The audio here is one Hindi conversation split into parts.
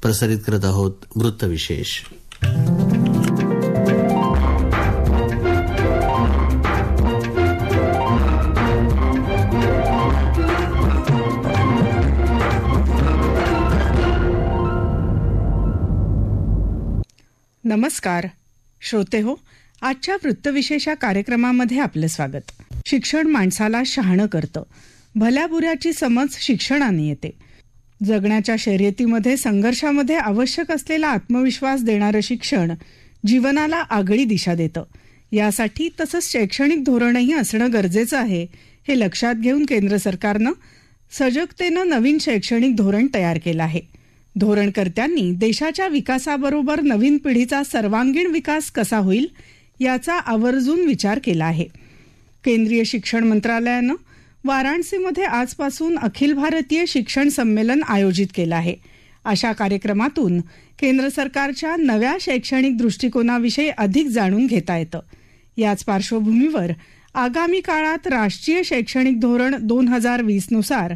प्रसारित करत आहोत वृत्तविशेष. नमस्कार श्रोते हो, आजच्या वृत्तविशेष कार्यक्रमामध्ये आपलं स्वागत. शिक्षण माणसाला शहाणं करतं. भल्याबुऱ्याची समज शिक्षणाने येते. जगण्याच्या शर्यतीमध्ये संघर्षामध्ये आवश्यक असलेला आत्मविश्वास देणारं शिक्षण जीवनाला आगळी दिशा देतं. यासाठी तसंच शैक्षणिक धोरणही असणं गरजेचं आहे, हे लक्षात घेऊन केंद्र सरकारनं सजगतेनं नवीन शैक्षणिक धोरण तयार केलं आहे. धोरणकर्त्यांनी देशाच्या विकासाबरोबर नवीन पिढीचा सर्वांगीण विकास कसा होईल याचा आवर्जून विचार केला आहे. केंद्रीय शिक्षण मंत्रालयानं वाराणसीमध्ये आजपासून अखिल भारतीय शिक्षण संमेलन आयोजित केलं आहे. अशा कार्यक्रमातून केंद्र सरकारच्या नव्या शैक्षणिक दृष्टिकोनाविषयी अधिक जाणून घेता येतं. याच पार्श्वभूमीवर आगामी काळात राष्ट्रीय शैक्षणिक धोरण 2020 नुसार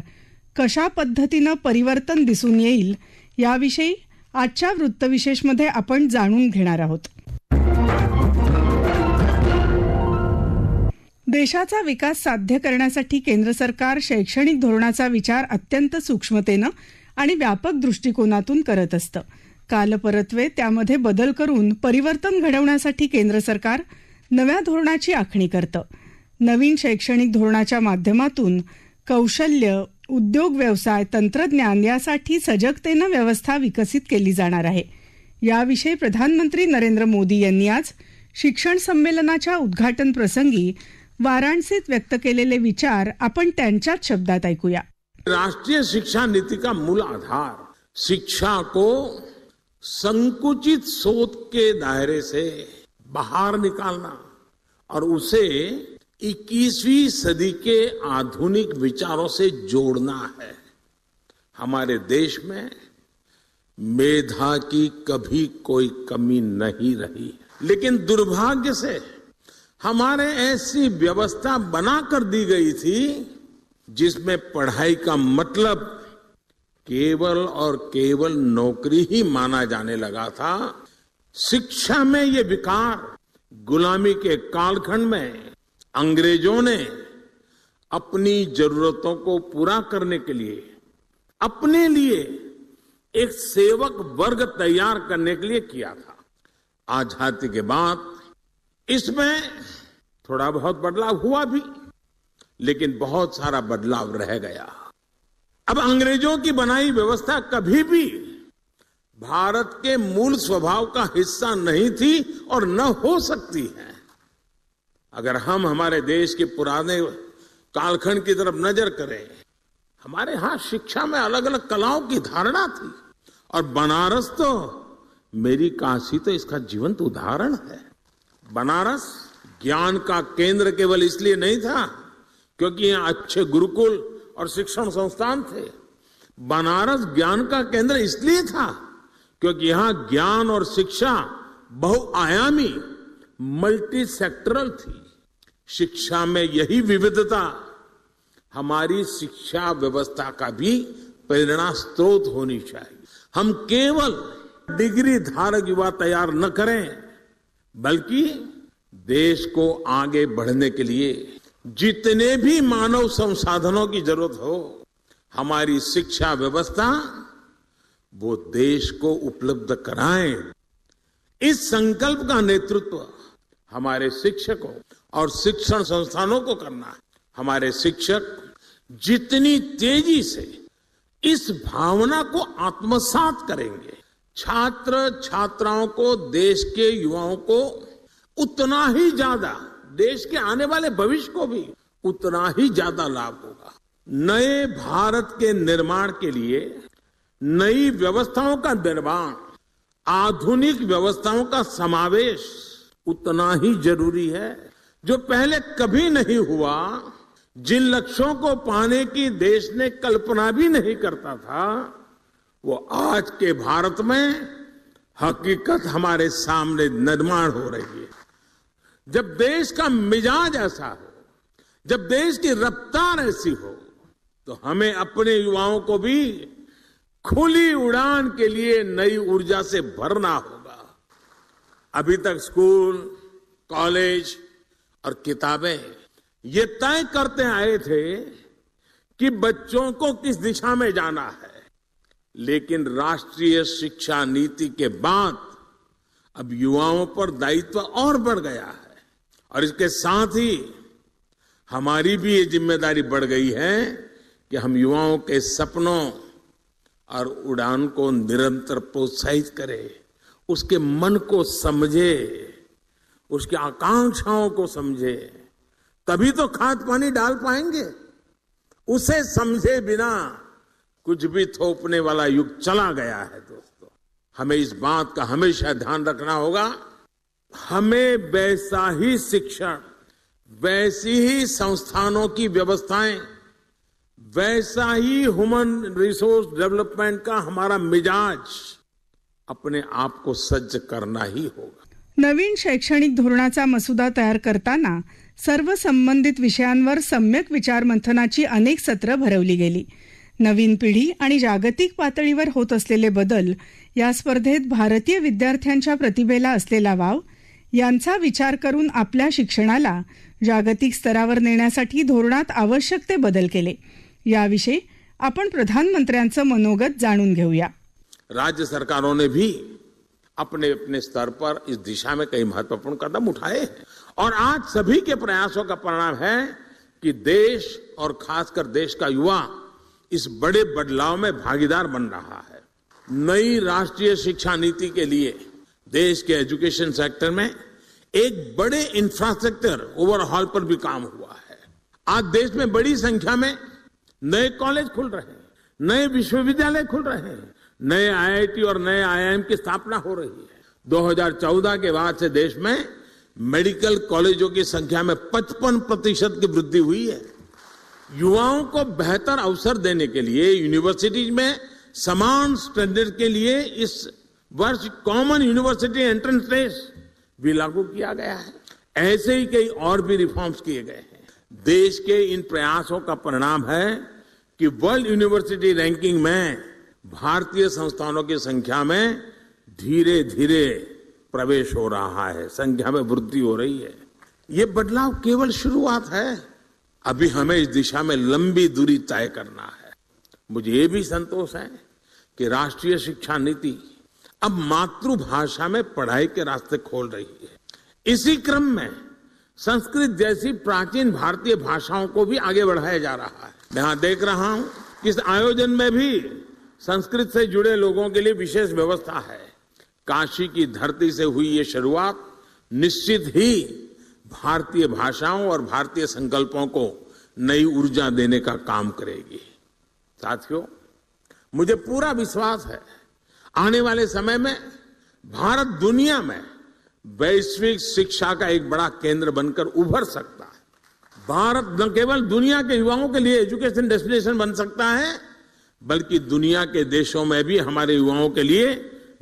कशा पद्धतीनं परिवर्तन दिसून येईल याविषयी आजच्या वृत्तविशेषमध्ये आपण जाणून घेणार आहोत. देशाचा विकास साध्य करण्यासाठी केंद्र सरकार शैक्षणिक धोरणाचा विचार अत्यंत सूक्ष्मतेनं आणि व्यापक दृष्टिकोनातून करत असतं. कालपरत्वे त्यामध्ये बदल करून परिवर्तन घडवण्यासाठी केंद्र सरकार नव्या धोरणाची आखणी करतं. नवीन शैक्षणिक धोरणाच्या माध्यमातून कौशल्य, उद्योग, व्यवसाय, तंत्रज्ञान यासाठी सजगतेनं व्यवस्था विकसित केली जाणार आहे. याविषयी प्रधानमंत्री नरेंद्र मोदी यांनी आज शिक्षण संमेलनाच्या उद्घाटन प्रसंगी वाराणसीत व्यक्त केलेले विचार आपण त्यांच्याच शब्दात ऐकूया. राष्ट्रीय शिक्षा नीति का मूल आधार शिक्षा को संकुचित सोच के दायरे से बाहर निकालना और उसे 21वीं सदी के आधुनिक विचारों से जोड़ना है. हमारे देश में मेधा की कभी कोई कमी नहीं रही, लेकिन दुर्भाग्य से हमारे ऐसी व्यवस्था बनाकर दी गई थी जिसमें पढ़ाई का मतलब केवल और केवल नौकरी ही माना जाने लगा था. शिक्षा में ये विकार गुलामी के कालखंड में अंग्रेजों ने अपनी जरूरतों को पूरा करने के लिए अपने लिए एक सेवक वर्ग तैयार करने के लिए किया था. आजादी के बाद इसमें थोड़ा बहुत बदलाव हुआ भी, लेकिन बहुत सारा बदलाव रह गया. अब अंग्रेजों की बनाई व्यवस्था कभी भी भारत के मूल स्वभाव का हिस्सा नहीं थी और न हो सकती है. अगर हम हमारे देश के पुराने कालखंड की तरफ नजर करें, हमारे यहां शिक्षा में अलग अलग कलाओं की धारणा थी और बनारस तो, मेरी काशी तो इसका जीवंत उदाहरण है. बनारस ज्ञान का केंद्र केवल इसलिए नहीं था क्योंकि यहाँ अच्छे गुरुकुल और शिक्षण संस्थान थे. बनारस ज्ञान का केंद्र इसलिए था क्योंकि यहाँ ज्ञान और शिक्षा बहुआयामी मल्टी सेक्टरल थी. शिक्षा में यही विविधता हमारी शिक्षा व्यवस्था का भी प्रेरणा स्रोत होनी चाहिए. हम केवल डिग्री धारक युवा तैयार न करें, बल्कि देश को आगे बढ़ने के लिए जितने भी मानव संसाधनों की जरूरत हो, हमारी शिक्षा व्यवस्था वो देश को उपलब्ध कराएं. इस संकल्प का नेतृत्व हमारे शिक्षकों और शिक्षण संस्थानों को करना है. हमारे शिक्षक जितनी तेजी से इस भावना को आत्मसात करेंगे, छात्र छात्राओं को, देश के युवाओं को उतना ही ज्यादा, देश के आने वाले भविष्य को भी उतना ही ज्यादा लाभ होगा. नए भारत के निर्माण के लिए नई व्यवस्थाओं का निर्माण, आधुनिक व्यवस्थाओं का समावेश उतना ही जरूरी है जो पहले कभी नहीं हुआ. जिन लक्ष्यों को पाने की देश ने कल्पना भी नहीं करता था, वो आज के भारत में हकीकत हमारे सामने निर्माण हो रही है. जब देश का मिजाज ऐसा हो, जब देश की रफ्तार ऐसी हो, तो हमें अपने युवाओं को भी खुली उड़ान के लिए नई ऊर्जा से भरना होगा। अभी तक स्कूल, कॉलेज और किताबें ये तय करते आए थे कि बच्चों को किस दिशा में जाना है, लेकिन राष्ट्रीय शिक्षा नीति के बाद अब युवाओं पर दायित्व और बढ़ गया है और इसके साथ ही हमारी भी ये जिम्मेदारी बढ़ गई है कि हम युवाओं के सपनों और उड़ान को निरंतर प्रोत्साहित करें, उसके मन को समझे, उसकी आकांक्षाओं को समझे, तभी तो खाद पानी डाल पाएंगे। उसे समझे बिना कुछ भी थोपने वाला युग चला गया है। दोस्तों, हमें इस बात का हमेशा ध्यान रखना होगा, हमें वैसा ही शिक्षण, वैसी ही संस्थानों की व्यवस्थाएं, वैसा ही ह्यूमन रिसोर्स डेवलपमेंट का हमारा मिजाज अपने आप को सज्ज करना ही होगा। नवीन शैक्षणिक धोरणाचा मसुदा तयार करताना सर्व संबंधित विषयांवर सम्यक विचार मंथनाची अनेक सत्र भरवली गेली। नवीन पिढी आणि जागतिक पातळीवर होत असलेले बदल, या स्पर्धेत भारतीय विद्यार्थ्यांच्या प्रतिभेला असलेला वाव यांचा विचार करून आपल्या शिक्षणाला जागतिक स्तरावर नेण्यासाठी धोरणात आवश्यक ते बदल केले। याविषयी आपण प्रधानमंत्र्यांचं मनोगत जाणून घेऊया। राज्य सरकारों ने भी अपने अपने स्तर पर इस दिशा में कई महत्वपूर्ण कदम उठाए हैं और आज सभी के प्रयासों का परिणाम है कि देश और खासकर देश का युवा इस बड़े बदलाव में भागीदार बन रहा है। नई राष्ट्रीय शिक्षा नीति के लिए देश के एजुकेशन सेक्टर में एक बड़े इंफ्रास्ट्रक्चर ओवरहॉल पर भी काम हुआ है। आज देश में बड़ी संख्या में नए कॉलेज खुल रहे हैं, नए विश्वविद्यालय खुल रहे हैं, नए आईआईटी और नए आईआईएम की स्थापना हो रही है। 2014 के बाद से देश में मेडिकल कॉलेजों की संख्या में 55% की वृद्धि हुई है। युवाओं को बेहतर अवसर देने के लिए यूनिवर्सिटीज में समान स्टैंडर्ड के लिए इस वर्ष कॉमन यूनिवर्सिटी एंट्रेंस टेस्ट भी लागू किया गया है। ऐसे ही कई और भी रिफॉर्म्स किए गए हैं। देश के इन प्रयासों का परिणाम है कि वर्ल्ड यूनिवर्सिटी रैंकिंग में भारतीय संस्थानों की संख्या में धीरे धीरे प्रवेश हो रहा है, संख्या में वृद्धि हो रही है। ये बदलाव केवल शुरुआत है, अभी हमें इस दिशा में लंबी दूरी तय करना है। मुझे ये भी संतोष है कि राष्ट्रीय शिक्षा नीति अब मातृभाषा में पढ़ाई के रास्ते खोल रही है। इसी क्रम में संस्कृत जैसी प्राचीन भारतीय भाषाओं को भी आगे बढ़ाया जा रहा है। मैं यहां देख रहा हूं कि इस आयोजन में भी संस्कृत से जुड़े लोगों के लिए विशेष व्यवस्था है। काशी की धरती से हुई ये शुरुआत निश्चित ही भारतीय भाषाओं और भारतीय संकल्पों को नई ऊर्जा देने का काम करेगी। साथियों, मुझे पूरा विश्वास है आने वाले समय में भारत दुनिया में वैश्विक शिक्षा का एक बड़ा केंद्र बनकर उभर सकता है। भारत न केवल दुनिया के युवाओं के लिए एजुकेशन डेस्टिनेशन बन सकता है, बल्कि दुनिया के देशों में भी हमारे युवाओं के लिए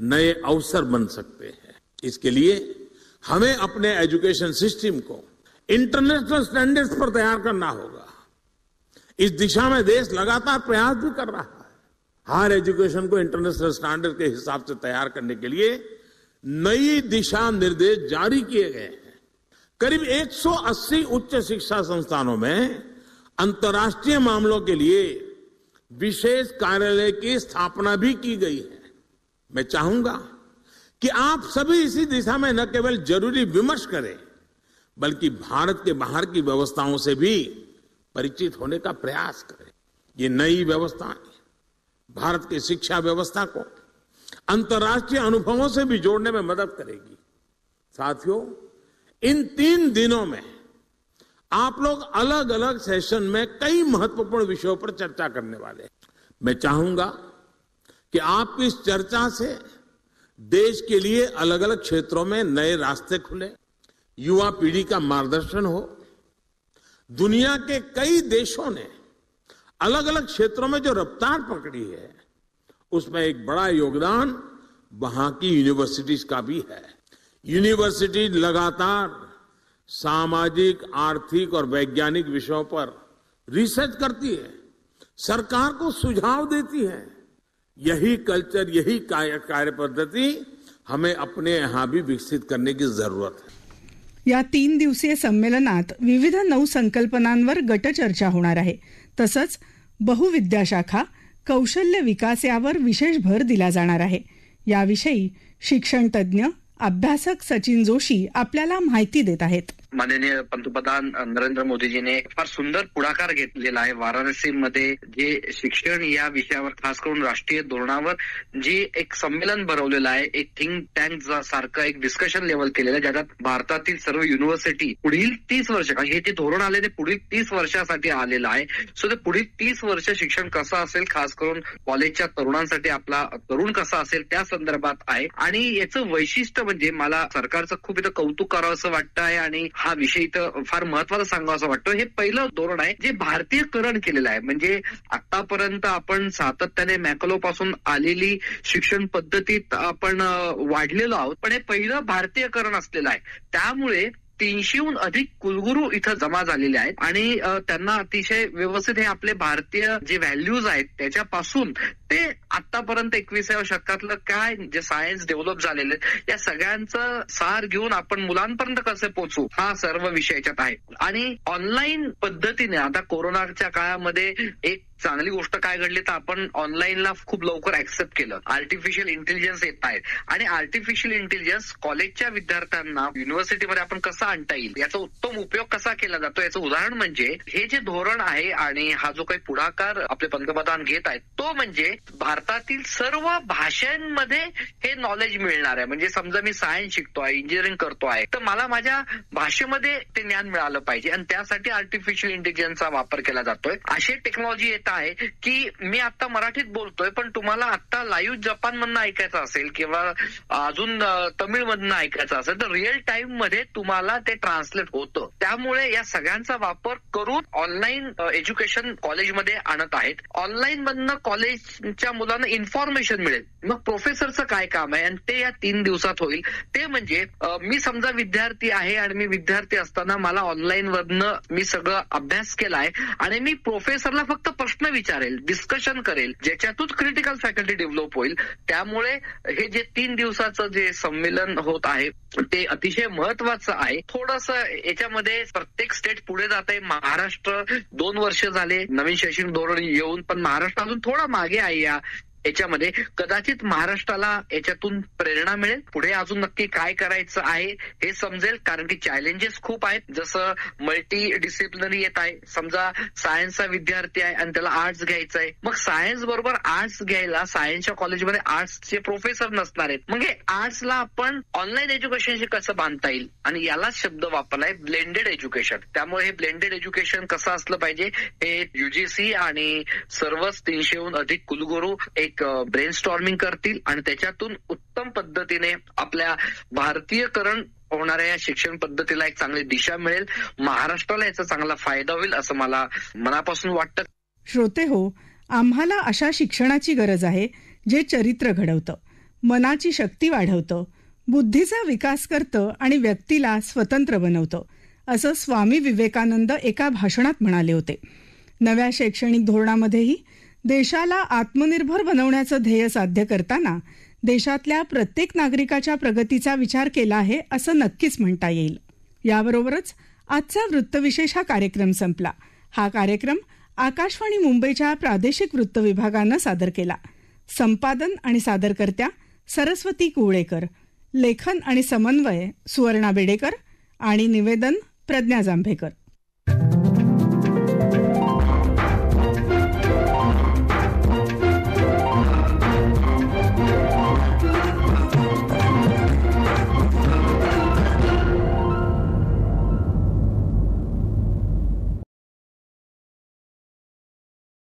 नए अवसर बन सकते हैं। इसके लिए हमें अपने एजुकेशन सिस्टम को इंटरनेशनल स्टैंडर्ड्स पर तैयार करना होगा। इस दिशा में देश लगातार प्रयास भी कर रहा है। हायर एजुकेशन को इंटरनेशनल स्टैंडर्ड के हिसाब से तैयार करने के लिए नई दिशा निर्देश जारी किए गए हैं। करीब 180 उच्च शिक्षा संस्थानों में अंतर्राष्ट्रीय मामलों के लिए विशेष कार्यालय की स्थापना भी की गई है। मैं चाहूंगा कि आप सभी इसी दिशा में न केवल जरूरी विमर्श करें, बल्कि भारत के बाहर की व्यवस्थाओं से भी परिचित होने का प्रयास करें। ये नई व्यवस्थाएं भारत की शिक्षा व्यवस्था को अंतर्राष्ट्रीय अनुभवों से भी जोड़ने में मदद करेगी। साथियों, इन 3 दिनों में आप लोग अलग अलग सेशन में कई महत्वपूर्ण विषयों पर चर्चा करने वाले हैं। मैं चाहूंगा कि आपकी इस चर्चा से देश के लिए अलग अलग क्षेत्रों में नए रास्ते खुले, युवा पीढ़ी का मार्गदर्शन हो। दुनिया के कई देशों ने अलग अलग क्षेत्रों में जो रफ्तार पकड़ी है, उसमें एक बड़ा योगदान वहां की यूनिवर्सिटीज का भी है। यूनिवर्सिटी लगातार सामाजिक, आर्थिक और वैज्ञानिक विषयों पर रिसर्च करती है, सरकार को सुझाव देती है। यही कल्चर, यही कार्य पद्धति हमें अपने यहाँ भी विकसित करने की जरूरत है. या 3 दिवसीय संमेलनात विविध नवसंकल्पनांवर गटचर्चा होणार आहे. तसंच बहुविद्याशाखा, कौशल्य विकास यावर विशेष भर दिला जाणार आहे. याविषयी शिक्षण तज्ज्ञ अभ्यासक सचिन जोशी आपल्याला माहिती देत आहेत. माननीय पंतप्रधान नरेंद्र मोदीजीने फार सुंदर पुढाकार घेतलेला आहे. वाराणसीमध्ये जे शिक्षण या विषयावर खास करून राष्ट्रीय धोरणावर जे एक संमेलन भरवलेलं आहे, एक थिंक टँक सारखं एक डिस्कशन लेवल केलेलं आहे, ज्याच्यात भारतातील सर्व युनिव्हर्सिटी पुढील 30 वर्ष, हे जे धोरण आले ते पुढील 30 वर्षासाठी आलेलं आहे. सो ते पुढील 30 वर्ष शिक्षण कसं असेल, खास करून कॉलेजच्या तरुणांसाठी आपला तरुण कसा असेल त्या संदर्भात आहे. आणि याचं वैशिष्ट्य म्हणजे मला सरकारचं खूप इथं कौतुक करावं असं वाटतं आहे आणि हा विषय इथं फार महत्वाचा सांगावा असं वाटतं. हे पहिलं धोरण आहे जे भारतीयकरण केलेलं आहे. म्हणजे आतापर्यंत आपण सातत्याने मॅकलो पासून आलेली शिक्षण पद्धतीत आपण वाढलेलो आहोत, पण हे पहिलं भारतीयकरण असलेलं आहे. त्यामुळे 300हून अधिक कुलगुरू इथं जमा झालेले आहेत आणि त्यांना अतिशय व्यवस्थित हे आपले भारतीय जे व्हॅल्यूज आहेत त्याच्यापासून ते आतापर्यंत 21व्या शतकातलं काय जे सायन्स डेव्हलप झालेलं या सगळ्यांचं सार घेऊन आपण मुलांपर्यंत कसे पोहोचू हा सर्व विषय याच्यात आहे. आणि ऑनलाईन पद्धतीने आता कोरोनाच्या काळामध्ये एक चांगली गोष्ट काय घडली तर आपण ऑनलाईनला खूप लवकर ऍक्सेप्ट केलं. आर्टिफिशियल इंटेलिजन्स येत आहेत आणि आर्टिफिशियल इंटेलिजन्स कॉलेजच्या विद्यार्थ्यांना युनिव्हर्सिटीमध्ये आपण कसं आणता येईल याचा उत्तम उपयोग कसा केला जातो याचं उदाहरण म्हणजे हे जे धोरण आहे आणि हा जो काही पुढाकार आपले पंतप्रधान घेत आहेत तो म्हणजे भारतातील सर्व भाषांमध्ये हे नॉलेज मिळणार आहे. म्हणजे समजा मी सायन्स शिकतोय, इंजिनिअरिंग करतोय, तर मला माझ्या भाषेमध्ये ते ज्ञान मिळालं पाहिजे आणि त्यासाठी आर्टिफिशियल इंटेलिजन्सचा वापर केला जातोय. अशी टेक्नॉलॉजी येत आहे की मी आता मराठीत बोलतोय पण तुम्हाला आता लाईव्ह जपान मधनं ऐकायचं असेल किंवा अजून तमिळ मधनं ऐकायचं असेल तर रिअल टाइम मध्ये तुम्हाला ते ट्रान्सलेट होतं. त्यामुळे या सगळ्यांचा वापर करून ऑनलाईन एज्युकेशन कॉलेजमध्ये आणत आहेत. ऑनलाईन मधनं कॉलेजच्या मुलांना इन्फॉर्मेशन मिळेल. मग प्रोफेसरचं काय काम आहे आणि ते या 3 दिवसात होईल. ते म्हणजे मी समजा विद्यार्थी आहे आणि मी विद्यार्थी असताना मला ऑनलाईन वरनं मी सगळं अभ्यास केलाय आणि मी प्रोफेसरला फक्त प्रश्न विचारेल, डिस्कशन करेल, ज्याच्यातून क्रिटिकल फॅकल्टी डेव्हलप होईल. त्यामुळे हे जे 3 दिवसाचं जे संमेलन होत आहे ते अतिशय महत्वाचं आहे. थोडंसं याच्यामध्ये प्रत्येक स्टेट पुढे जात आहे. महाराष्ट्र 2 वर्ष झाले नवीन शैक्षणिक धोरण येऊन, पण महाराष्ट्र अजून थोडा मागे आहे याच्यामध्ये. कदाचित महाराष्ट्राला याच्यातून प्रेरणा मिळेल. पुढे अजून नक्की काय करायचं आहे हे समजेल, कारण की चॅलेंजेस खूप आहेत. जसं मल्टी डिसिप्लिनरी येत आहे. समजा सायन्सचा विद्यार्थी आहे आणि त्याला आर्ट्स घ्यायचं आहे, मग सायन्स बरोबर आर्ट्स घ्यायला सायन्सच्या कॉलेजमध्ये आर्ट्सचे प्रोफेसर नसणार आहेत. मग हे आर्ट्सला आपण ऑनलाईन एज्युकेशनशी कसं बांधता येईल आणि यालाच शब्द वापरलाय ब्लेंडेड एज्युकेशन. त्यामुळे हे ब्लेंडेड एज्युकेशन कसं असलं पाहिजे हे युजीसी आणि सर्वच 300हून अधिक कुलगुरू एक ब्रेनस्टॉर्मिंग करतील आणि त्याच्यातून उत्तम पद्धतीने आपल्या भारतीयकरण होणाऱ्या या शिक्षण पद्धतीला एक चांगली दिशा मिळेल. महाराष्ट्राला याचा चांगला फायदा होईल असं मला मनापासून वाटतं. श्रोते हो, आम्हाला अशा शिक्षणाची गरज आहे जे चरित्र घडवतं, मनाची शक्ती वाढवतं, बुद्धीचा विकास करतं आणि व्यक्तीला स्वतंत्र बनवतं, असं स्वामी विवेकानंद एका भाषणात म्हणाले होते. नव्या शैक्षणिक धोरणामध्येही देशाला आत्मनिर्भर बनवण्याचं ध्येय साध्य करताना देशातल्या प्रत्येक नागरिकाच्या प्रगतीचा विचार केला आहे असं नक्कीच म्हणता येईल. याबरोबरच आजचा वृत्तविशेष हा कार्यक्रम संपला. हा कार्यक्रम आकाशवाणी मुंबईच्या प्रादेशिक वृत्त विभागानं सादर केला. संपादन आणि सादरकर्त्या सरस्वती कुवळेकर, लेखन आणि समन्वय सुवर्णा बेडेकर आणि निवेदन प्रज्ञा जांभेकर.